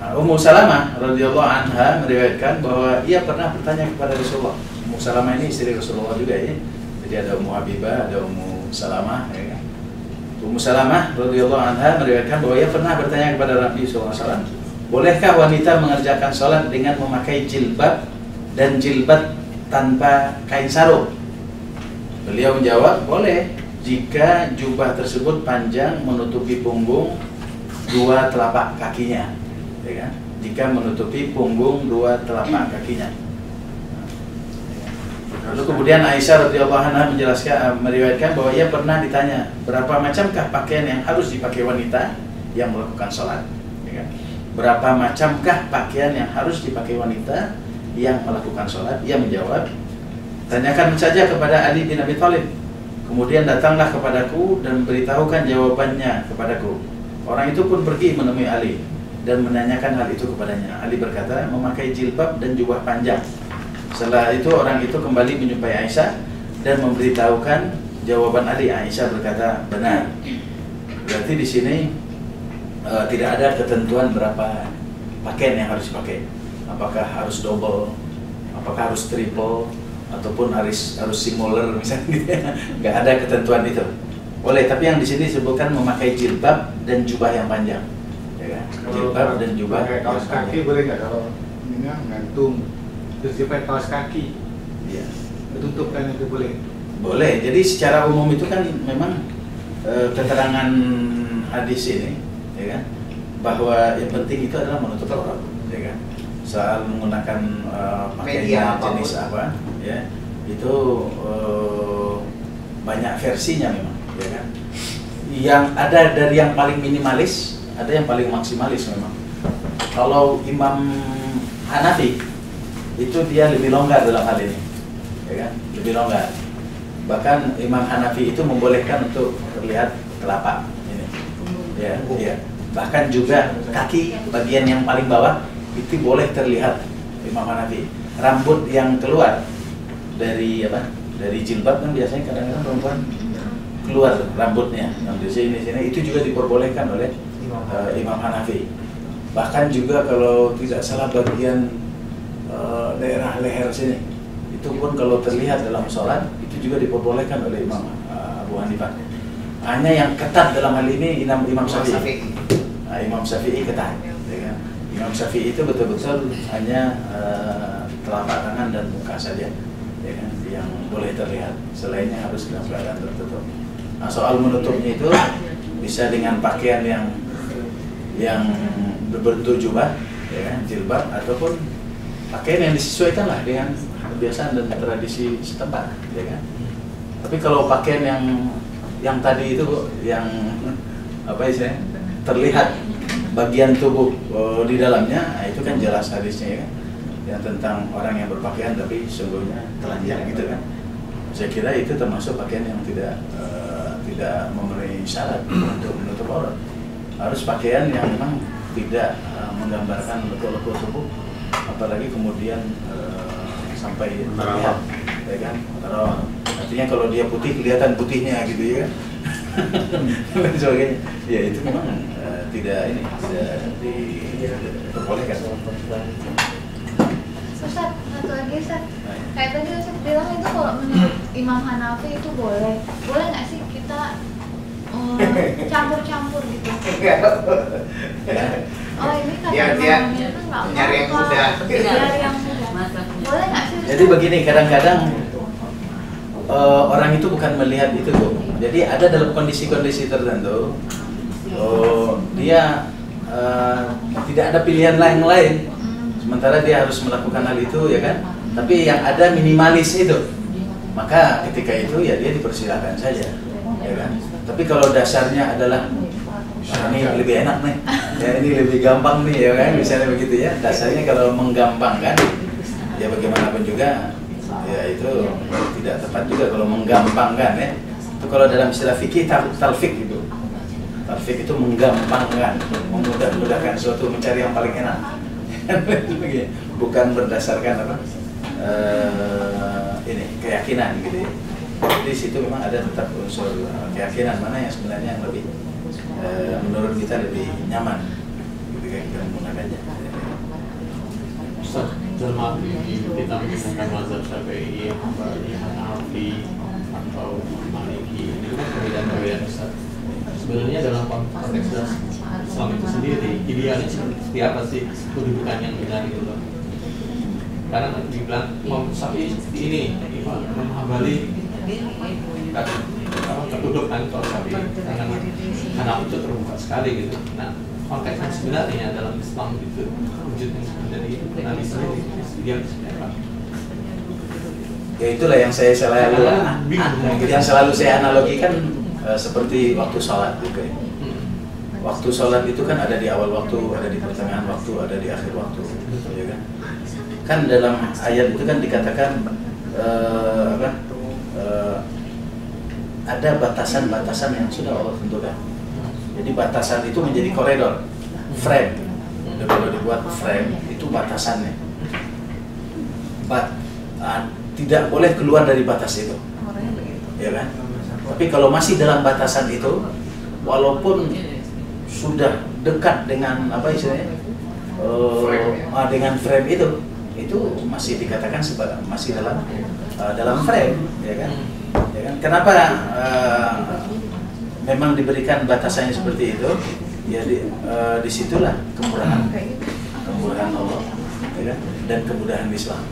Ummu Salamah radhiyallahu anha meriwayatkan bahwa ia pernah bertanya kepada Rasulullah. Ummu Salamah ini istri Rasulullah juga ya. Jadi ada Ummu Habibah, ada Ummu Salamah ya kan. Ummu Salamah radhiyallahu anha meriwayatkan bahwa ia pernah bertanya kepada Nabi SAW, bolehkah wanita mengerjakan sholat dengan memakai jilbab dan jilbab tanpa kain sarung? Beliau menjawab, boleh jika jubah tersebut panjang menutupi punggung dua telapak kakinya. Ya kan? Jika menutupi punggung dua telapak kakinya. Lalu kemudian Aisyah radhiyallahu anha menjelaskan, meriwayatkan bahwa ia pernah ditanya berapa macamkah pakaian yang harus dipakai wanita yang melakukan sholat. Ya kan? Berapa macamkah pakaian yang harus dipakai wanita yang melakukan sholat? Ia menjawab, tanyakan saja kepada Ali bin Abi Thalib. Kemudian datanglah kepadaku dan beritahukan jawabannya kepadaku. Orang itu pun pergi menemui Ali dan menanyakan hal itu kepadanya. Ali berkata, memakai jilbab dan jubah panjang. Setelah itu orang itu kembali menjumpai Aisyah dan memberitahukan jawaban Ali. Aisyah berkata, benar. Berarti di sini tidak ada ketentuan berapa pakaian yang harus dipakai. Apakah harus double, apakah harus triple, ataupun harus singular misalnya. Nggak ada ketentuan itu. Boleh, tapi yang di sini disebutkan memakai jilbab dan jubah yang panjang. Jilbab dan jubah. Pakai kaos kaki boleh nggak kalau ini gantung terus dia pakai kaos kaki? Iya. Tutup kan itu boleh? Boleh. Jadi secara umum itu kan memang keterangan hadis ini, ya kan, bahwa yang penting itu adalah menutup aurat, ya kan. Soal menggunakan pakaian jenis apa, ya itu banyak versinya memang, ya kan. Yang ada dari yang paling minimalis, ada yang paling maksimalis memang. Kalau Imam Hanafi itu dia lebih longgar dalam hal ini, ya kan, lebih longgar. Bahkan Imam Hanafi itu membolehkan untuk terlihat telapak ini, ya, ya. Bahkan juga kaki bagian yang paling bawah itu boleh terlihat Imam Hanafi. Rambut yang keluar dari apa? Dari jilbab kan biasanya kadang-kadang perempuan keluar rambutnya, yang di sini itu juga diperbolehkan oleh Imam Hanafi. Bahkan juga kalau tidak salah bagian daerah leher sini itu pun kalau terlihat dalam sholat itu juga diperbolehkan oleh Imam Abu Hanifah. Hanya yang ketat dalam hal ini Imam Syafi'i. Imam Syafi'i ketat, ya kan? Imam Syafi'i itu betul-betul hanya telapak tangan dan muka saja, ya kan, yang boleh terlihat. Selainnya harus dalam keadaan tertutup. Nah, soal menutupnya itu bisa dengan pakaian yang berbentuk jubah, ya kan, jilbab, ataupun pakaian yang disesuaikan lah dengan kebiasaan dan tradisi setempat, ya kan. Tapi kalau pakaian yang tadi itu yang apa istilahnya terlihat bagian tubuh di dalamnya, nah itu kan jelas hadisnya, ya kan, yang tentang orang yang berpakaian tapi sungguhnya telanjang gitu kan. Saya kira itu termasuk pakaian yang tidak memenuhi syarat untuk menutup aurat. Harus pakaian yang memang tidak menggambarkan lekuk-lekuk tubuh, apalagi kemudian sampai terlihat, ya kan. Artinya kalau dia putih kelihatan putihnya gitu, ya kan. Dan sebagainya. Ya itu memang tidak diperbolehkan. Ustaz, satu lagi Ustaz. Kayak tadi Ustaz bilang itu kalau menurut Imam Hanafi itu boleh nggak sih kita campur-campur gitu? Oh ini kan Dia Imam Hanafi itu nggak nyari yang muda. Nyari yang muda. Boleh nggak sih Jadi begini, kadang-kadang orang itu bukan melihat itu tuh. Jadi ada dalam kondisi-kondisi tertentu, dia tidak ada pilihan lain, sementara dia harus melakukan hal itu, ya kan? Tapi yang ada minimalis itu, maka ketika itu ya dia dipersilakan saja, ya kan? Tapi kalau dasarnya adalah ini lebih enak nih, ya ini lebih gampang nih, ya kan? Misalnya begitu ya. Dasarnya kalau menggampangkan, ya bagaimanapun juga, ya itu tidak tepat juga kalau menggampangkan ya. Itu kalau dalam istilah fikih talfik itu. Talfik itu menggampangkan, memudah-mudahkan sesuatu, mencari yang paling enak. Bukan berdasarkan apa? Ini keyakinan gitu ya. Di situ memang ada tetap unsur keyakinan mana yang sebenarnya yang lebih menurut kita lebih nyaman ketika kita menggunakannya. Ustaz, dalam kita menggunakan mazhab Syafi'i, Hambali, Hanafi, atau Maliki, ini kan perbedaan-perbedaan besar. Sebenarnya dalam konteks Islam itu sendiri, idealnya seperti apa sih kedudukan yang benar itu loh? Karena dibilang Imam Syafi'i seperti ini, Imam Hambali tertutup kan kalau Syafi'i, karena Hanafi itu terbuka sekali gitu. Nah, konteks yang sebenarnya dalam Islam itu wujud yang sebenarnya itu Nabi sendiri ideal seperti apa? Ya itulah yang selalu saya analogikan seperti waktu sholat gitu ya. Waktu sholat itu kan ada di awal waktu, ada di pertengahan waktu, ada di akhir waktu, ya kan? Kan dalam ayat itu kan dikatakan ada batasan-batasan yang sudah Allah tentukan. Jadi batasan itu menjadi koridor, frame. Dan kalau dibuat frame itu batasannya. Tidak boleh keluar dari batas itu, ya kan? Tapi kalau masih dalam batasan itu, walaupun sudah dekat dengan apa istilahnya, dengan frame itu masih dikatakan masih dalam frame, ya kan? Ya kan? Kenapa memang diberikan batasannya seperti itu? Ya disitulah kemurahan Allah, ya kan? Dan kemudahan Islam,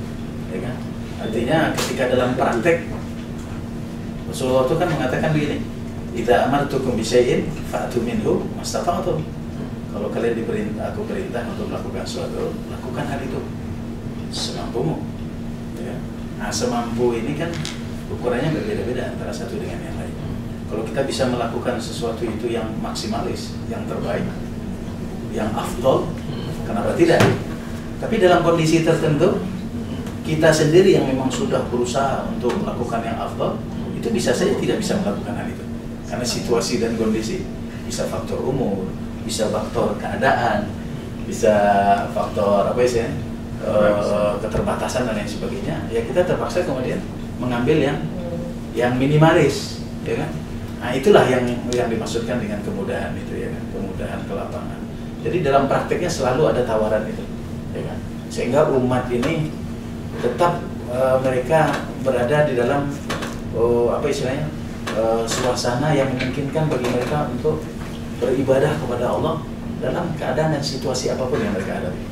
ya kan? Artinya ketika dalam praktek Rasulullah itu kan mengatakan begini, idza amartukum bi syai'in fa'tu minhu mastata'tum. Kalau kalian aku perintah untuk melakukan sesuatu, lakukan hal itu semampumu. Ya. Nah, semampu ini kan ukurannya berbeda-beda antara satu dengan yang lain. Kalau kita bisa melakukan sesuatu itu yang maksimalis, yang terbaik, yang afdol, kenapa tidak? Tapi dalam kondisi tertentu, kita sendiri yang memang sudah berusaha untuk melakukan yang afdol, itu bisa saja tidak bisa melakukan hal itu. Karena situasi dan kondisi, bisa faktor umur, bisa faktor keadaan, bisa faktor apa sih, keterbatasan dan lain sebagainya. Ya kita terpaksa kemudian mengambil yang minimalis, ya kan? Nah itulah yang dimaksudkan dengan kemudahan itu, ya kan? Kemudahan kelapangan. Jadi dalam prakteknya selalu ada tawaran itu, ya kan? Sehingga umat ini tetap mereka berada di dalam apa istilahnya, suasana yang memungkinkan bagi mereka untuk beribadah kepada Allah dalam keadaan dan situasi apapun yang mereka hadapi.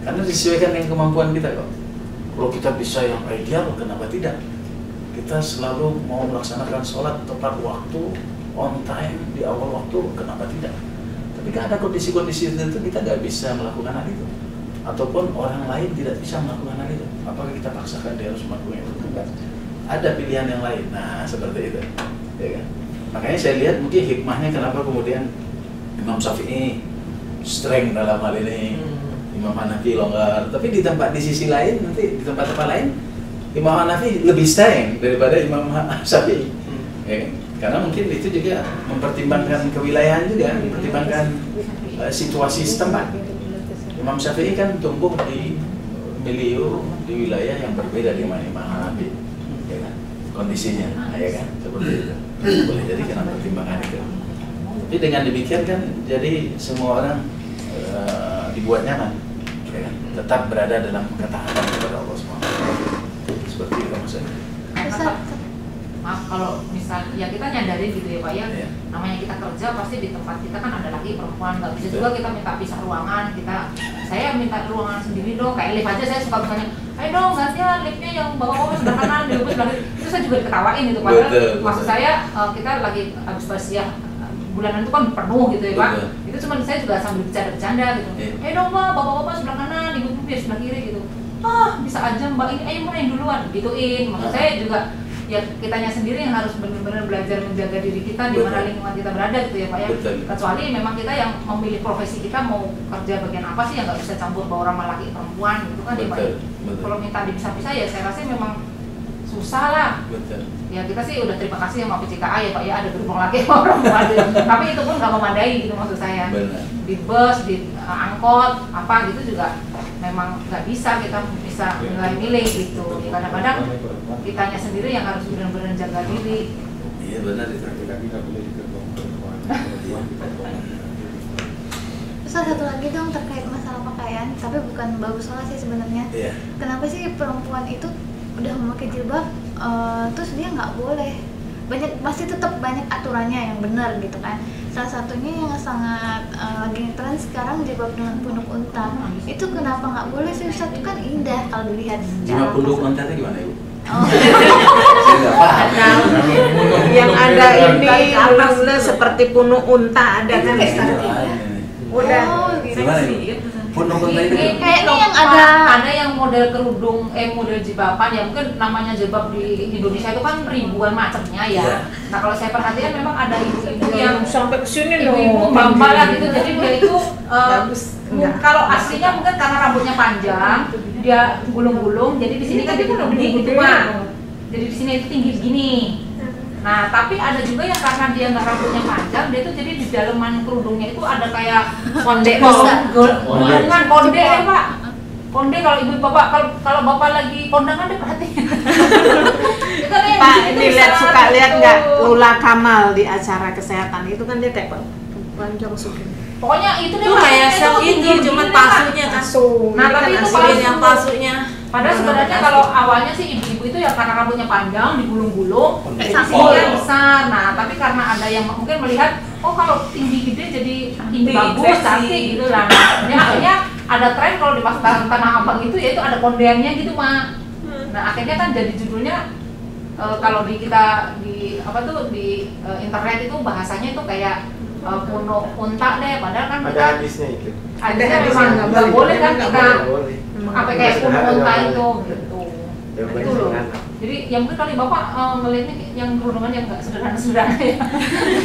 Karena disesuaikan dengan kemampuan kita kok. Kalau kita bisa yang ideal, kenapa tidak? Kita selalu mau melaksanakan sholat tepat waktu, on time, di awal waktu, kenapa tidak? Tapi kan ada kondisi-kondisi tertentu kita nggak bisa melakukan hal itu. Ataupun orang lain tidak bisa melakukan hal itu. Apakah kita paksakan dia harus melakukan itu? Bukan. Ada pilihan yang lain. Nah, seperti itu. Ya kan? Makanya saya lihat mungkin hikmahnya kenapa kemudian Imam Syafi'i strength dalam hal ini, Imam Hanafi longgar. Tapi di sisi lain, nanti di tempat-tempat lain, Imam Hanafi lebih strength daripada Imam Syafi'i. Ya kan? Karena mungkin itu juga mempertimbangkan kewilayahan juga, mempertimbangkan situasi setempat. Imam Syafi'i kan tumbuh di milieu, di wilayah yang berbeda dengan Imam Hanafi, ya kan? Kondisinya, ya kan? Seperti itu. Boleh jadi karena pertimbangan itu. Tapi dengan demikian kan, jadi semua orang dibuat nyaman, ya kan? Tetap berada dalam ketaatan kepada Allah SWT. Seperti itu maksudnya. Maaf kalau misal ya kita nyadarin gitu ya Pak ya, namanya kita kerja pasti di tempat kita kan ada lagi perempuan, nggak bisa juga kita minta pisah ruangan, kita saya minta ruangan sendiri dong, kayak lift aja saya suka misalnya, ayo dong gantian liftnya yang bawa sebelah kanan, di sebelah kiri. Itu saya juga diketawain gitu, padahal Betul, maksud betul. saya kita lagi habis ya bulanan itu kan penuh gitu ya Pak. Betul. Itu cuma saya juga sambil bercanda-bercanda gitu. Iya. Ayo dong Mbak, bapak-bapak sebelah kanan, ibu-ibu ya sebelah kiri gitu. Bisa aja Mbak, ini ayo main duluan, gituin. Maksud saya juga ya kitanya sendiri yang harus benar-benar belajar menjaga diri kita di mana Betul. lingkungan kita berada gitu ya Pak ya. Betul. Kecuali memang kita yang memilih profesi kita mau kerja bagian apa sih yang nggak bisa campur baur sama laki perempuan gitu kan ya Pak. Betul, betul. Kalau minta dipisah-pisah ya saya rasa memang susah lah. Betul. Ya kita sih udah terima kasih sama PCKA ya Pak ya, ada gerbong laki sama perempuan gitu. Tapi itu pun nggak memadai gitu maksud saya. Benar. Di bus, di angkot, apa gitu juga memang nggak bisa kita bisa milih-milih gitu. Kadang-kadang kitanya sendiri yang harus benar-benar jaga diri. Iya benar itu. Laki-laki nggak boleh di gerbong perempuan, perempuan di gerbong laki-laki. Terus satu lagi dong terkait masalah pakaian, tapi bukan bagus banget sih sebenarnya. Iya. Kenapa sih perempuan itu udah memakai jilbab, terus dia nggak boleh? Pasti tetap banyak aturannya yang benar gitu kan. Salah satunya yang sangat lagi tren sekarang jilbab dengan punuk unta. Itu kenapa nggak boleh sih Ustaz? Itu kan indah kalau dilihat. Cuma punduk unta itu gimana Ibu? Oh. Saya nggak paham. Yang ada ini Tarik ke atas. mula seperti punuk unta ada kan Itu Ustaz? apaan ini? Udah. Oh, gitu. Gimana Ibu? Punduk unta itu Ini Kayaknya yang ada yang model kerudung, model jilbaban ya mungkin namanya jilbab di Indonesia itu kan ribuan macamnya ya. Iya. Nah kalau saya perhatikan memang ada ibu-ibu yang sampai kesini ibu-ibu mbak lah gitu, jadi dia itu Bagus. Enggak. kalau aslinya mungkin karena rambutnya panjang dia gulung-gulung, jadi di sini kan dia tinggi gitu Pak. Jadi di sini itu tinggi begini. Nah tapi ada juga yang karena dia nggak rambutnya panjang, dia itu jadi di dalaman kerudungnya itu ada kayak konde gulungan konde ya Pak. Konde kalau ibu bapak kalau bapak lagi kondangan deh perhatiin. Itu kan yang Pak, di situ ini lihat bisa suka lihat gitu. nggak Lula Kamal di acara kesehatan itu kan dia kayak panjang sukin. Pokoknya itu Itu kayak sel ini cuman pasunya kan. Nah, tapi itu Asli palsu. yang pasunya. Padahal sebenarnya kalau awalnya sih ibu-ibu itu ya karena rambutnya panjang, digulung-gulung, Pendek. sisinya besar. Nah, tapi karena ada yang mungkin melihat, oh kalau tinggi gede jadi tinggi bagus, Seksi. cantik gitu lah. Nah, ini akhirnya ada tren kalau di pasar Tanah Abang itu yaitu ada kondeannya gitu, Mak. Nah, akhirnya kan jadi judulnya kalau di kita di apa tuh di internet itu bahasanya itu kayak punuk unta deh, padahal kan kita Ada hadisnya itu. hadisnya Ada memang hadisnya, nggak boleh kan Nggak kita boleh. apa kayak punuk unta itu gitu. Ya, Nah, boleh itu loh. sederhana. Jadi yang mungkin kali bapak ngelihatnya yang kerudungan yang nggak sederhana ya,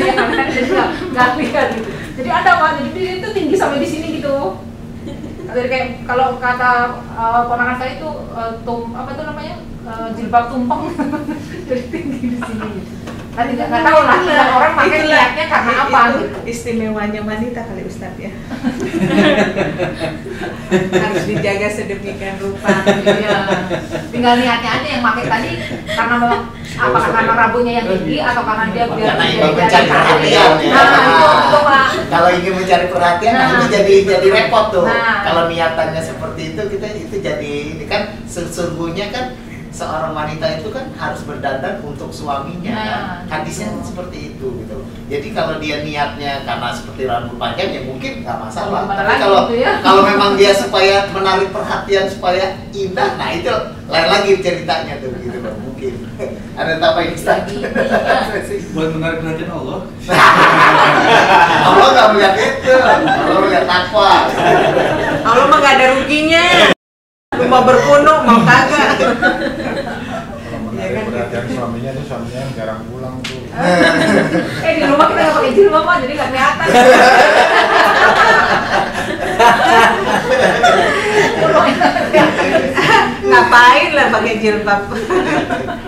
yang kan jadi nggak lihat gitu. Jadi ada Pak, jadi dia itu tinggi sampai di sini gitu. Jadi kayak kalau kata ponakan saya itu apa tuh namanya jilbab tumpeng, jadi tinggi di sini. Gitu. Nanti nggak tahu lah tiap orang pakai niatnya karena apa gitu. Istimewanya wanita kali Ustadz ya. Harus dijaga sedemikian rupa. Iya. Tinggal niatnya aja yang pakai tadi karena memang apakah karena rambutnya yang tinggi atau karena dia biar Karena dia ingin jadi mencari cantik. perhatian ya. Nah, itu Pak. Kalau ingin mencari perhatian, nah, Nah. itu jadi repot tuh. Nah. Kalau niatannya seperti itu, kita itu jadi ini kan sesungguhnya kan seorang wanita itu kan harus berdandan untuk suaminya Nah, kan. Hadisnya kan gitu. seperti itu gitu. Jadi kalau dia niatnya karena seperti rambut panjang ya mungkin nggak masalah. Gimana Tapi lagi kalau gitu ya. kalau memang dia supaya menarik perhatian supaya indah, nah itu lain lagi ceritanya tuh gitu loh mungkin. Ada tambahin Ustaz? Buat menarik perhatian Allah. Allah nggak melihat itu, Allah melihat takwa. Allah mah nggak ada ruginya. Lu mau berpunuk mau kagak. Kalau menarik perhatian suaminya tuh suaminya yang jarang pulang tuh. Di rumah kita nggak pakai jilbab Pak, jadi nggak kelihatan. Ngapain lah pakai jilbab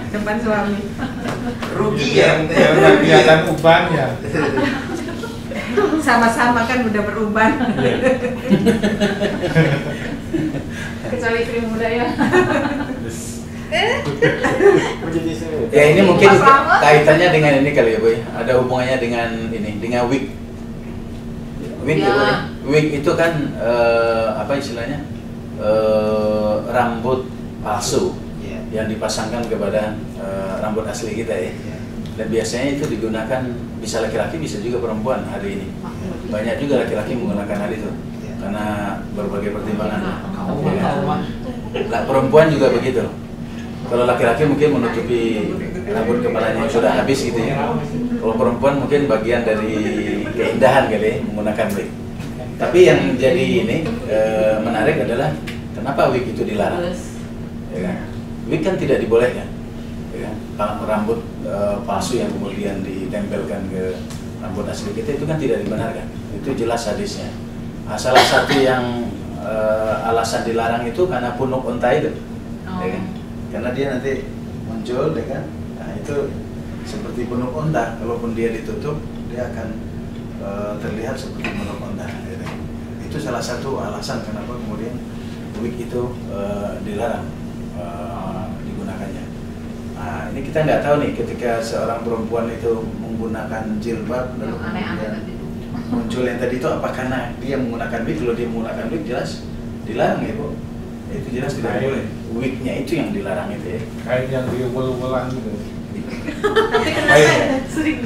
depan suami. Rugi ya. Ya udah kelihatan ubannya. Sama-sama kan udah beruban. Kecuali krim muda ya. Ya ini mungkin Mas Lama? kaitannya dengan ini kali ya Bu. Ada hubungannya dengan ini, dengan wig. Wig Ya. ya, Bu, ya? Wig itu kan apa istilahnya? Rambut palsu Iya. yang dipasangkan kepada rambut asli kita ya. Iya. Dan biasanya itu digunakan bisa laki-laki bisa juga perempuan hari ini. Banyak juga laki-laki menggunakan hal itu. Iya. karena berbagai pertimbangan. Kamu Ya. tahu mah. Nah, perempuan juga begitu. Kalau laki-laki mungkin menutupi rambut kepalanya yang sudah habis gitu ya. Kalau perempuan mungkin bagian dari keindahan kali ya, menggunakan wig. Tapi yang jadi ini menarik adalah kenapa wig itu dilarang? Ya kan? Wig kan tidak dibolehkan. Ya kan? Rambut palsu yang kemudian ditempelkan ke rambut asli kita itu kan tidak dibenarkan. Itu jelas hadisnya. Nah, salah satu yang alasan dilarang itu karena punuk unta itu, ya kan? Karena dia nanti muncul, ya kan? Nah itu seperti punuk unta, kalaupun dia ditutup, dia akan terlihat seperti punuk unta. Ya kan? Itu salah satu alasan kenapa kemudian wig itu dilarang digunakannya. Nah ini kita nggak tahu nih ketika seorang perempuan itu menggunakan jilbab lalu kemudian muncul yang tadi itu apa karena dia menggunakan wig? Kalau dia menggunakan wig jelas dilarang ya Bu, itu jelas tidak boleh. Wignya itu yang dilarang itu ya. Kayak yang diubel-ubelan gitu. Tapi kenapa sering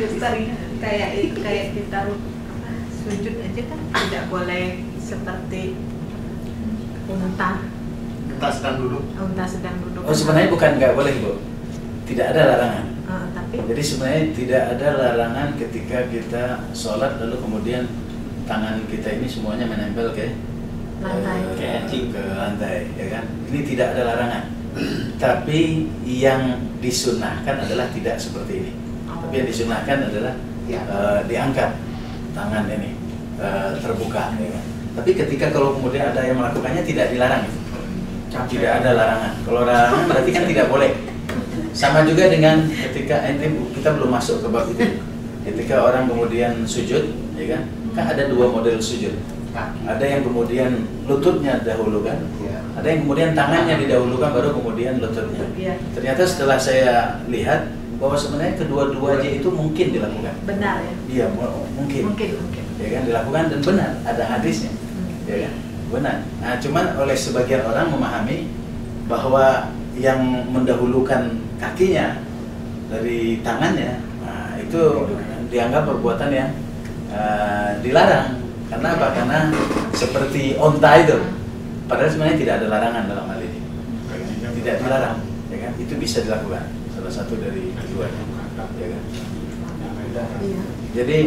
kayak kita sujud aja kan tidak boleh seperti unta sedang duduk. sedang duduk. Oh sebenarnya bukan nggak boleh Bu, tidak ada larangan. Tapi Jadi sebenarnya tidak ada larangan ketika kita sholat lalu kemudian tangan kita ini semuanya menempel ke lantai. ke lantai, ya kan? Ini tidak ada larangan. Tapi yang disunahkan adalah tidak seperti ini. Tapi yang disunahkan adalah Ya. diangkat tangan ini terbuka, ya kan? Tapi ketika kalau kemudian ada yang melakukannya tidak dilarang, tidak ada larangan. Kalau larangan berarti kan tidak boleh. Sama juga dengan ketika kita belum masuk ke bab itu. Ketika orang kemudian sujud, ya kan? Kan ada dua model sujud. Ada yang kemudian lututnya dahulukan, Ya. ada yang kemudian tangannya didahulukan baru kemudian lututnya. Iya. Ternyata setelah saya lihat bahwa sebenarnya kedua-duanya itu mungkin dilakukan. Benar ya. Iya, mungkin. Mungkin. Ya kan dilakukan dan benar, ada hadisnya. Ya kan? Benar. Nah, cuman oleh sebagian orang memahami bahwa yang mendahulukan kakinya dari tangannya, nah, itu dianggap perbuatan yang dilarang. Karena apa? Karena seperti onta itu. Padahal sebenarnya tidak ada larangan dalam hal ini. Tidak dilarang, ya kan? Itu bisa dilakukan. Salah satu dari keduanya, ya kan? Iya. Jadi,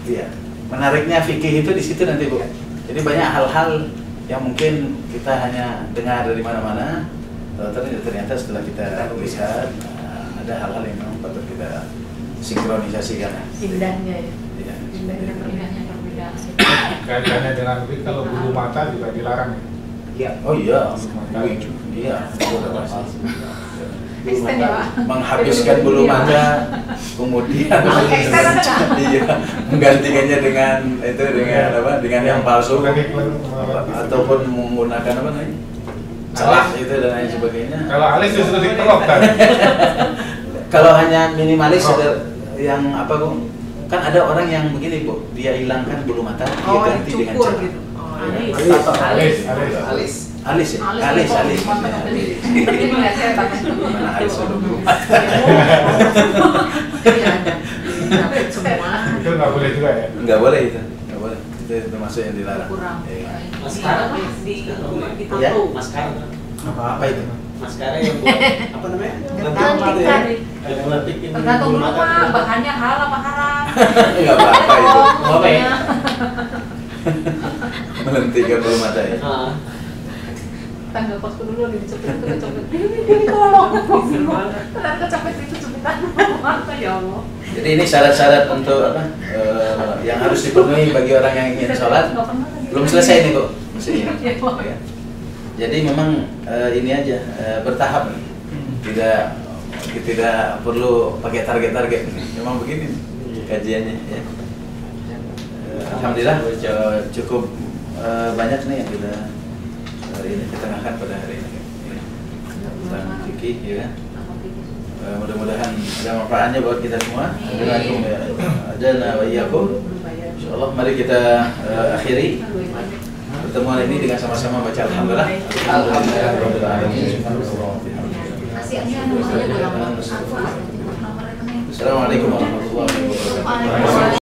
iya, menariknya fikih itu di situ nanti Bu. Jadi banyak hal-hal yang mungkin kita hanya dengar dari mana-mana, ternyata setelah kita lihat ada hal-hal yang memang patut kita sinkronisasikan. Indahnya ya. Iya. Indahnya Pilihannya berbeda. Kaitannya dengan wig kalau bulu mata juga dilarang ya. Iya. Oh iya, wig. Iya, itu udah pasti. Extend ya, Pak. Menghabiskan bulu mata, kemudian iya, menggantikannya dengan itu dengan apa? Dengan yang palsu, ataupun menggunakan apa namanya? Celah itu dan lain sebagainya. Kalau alis justru ditelok kan. Kalau hanya minimalis yang apa Bu? Kan ada orang yang begini Bu, dia hilangkan bulu mata, dia ganti dengan cukur celah. gitu. Alis. Alis ya? Alis. Tapi nggak saya pakai. Mana alis ada bulu Iya. Dapat semua. Itu nggak boleh juga ya. Nggak boleh itu, nggak boleh. Itu termasuk yang dilarang. Kurang. Iya. Maskara di Ya. maskara Apa itu? maskara yang buat apa namanya Gantikan. ngelepikin Tergantung bulu dulu mata. Pak, bahannya halal apa haram. Nggak apa-apa itu. Mau apa ya? Melentikan bulu mata ya. Ah, Tanggal kosku dulu lagi dicepet itu kecepet. Ini tolong. Ternyata kecepet itu cepetan mata ya Allah. Jadi ini syarat-syarat untuk apa? Yang harus dipenuhi bagi orang yang ingin sholat. Belum selesai nih kok. Masih ini. Ya. Jadi memang ini aja bertahap, tidak perlu pakai target-target. Memang begini kajiannya. Ya. Alhamdulillah cukup banyak nih yang kita hari ini ketengahkan pada hari ini. Ya. Tentang fikih, ya kan? Mudah-mudahan ada manfaatnya buat kita semua. Adana wa iyyakum. Insyaallah mari kita akhiri pertemuan ini dengan sama-sama baca alhamdulillah. Alhamdulillah. Assalamualaikum warahmatullahi wabarakatuh.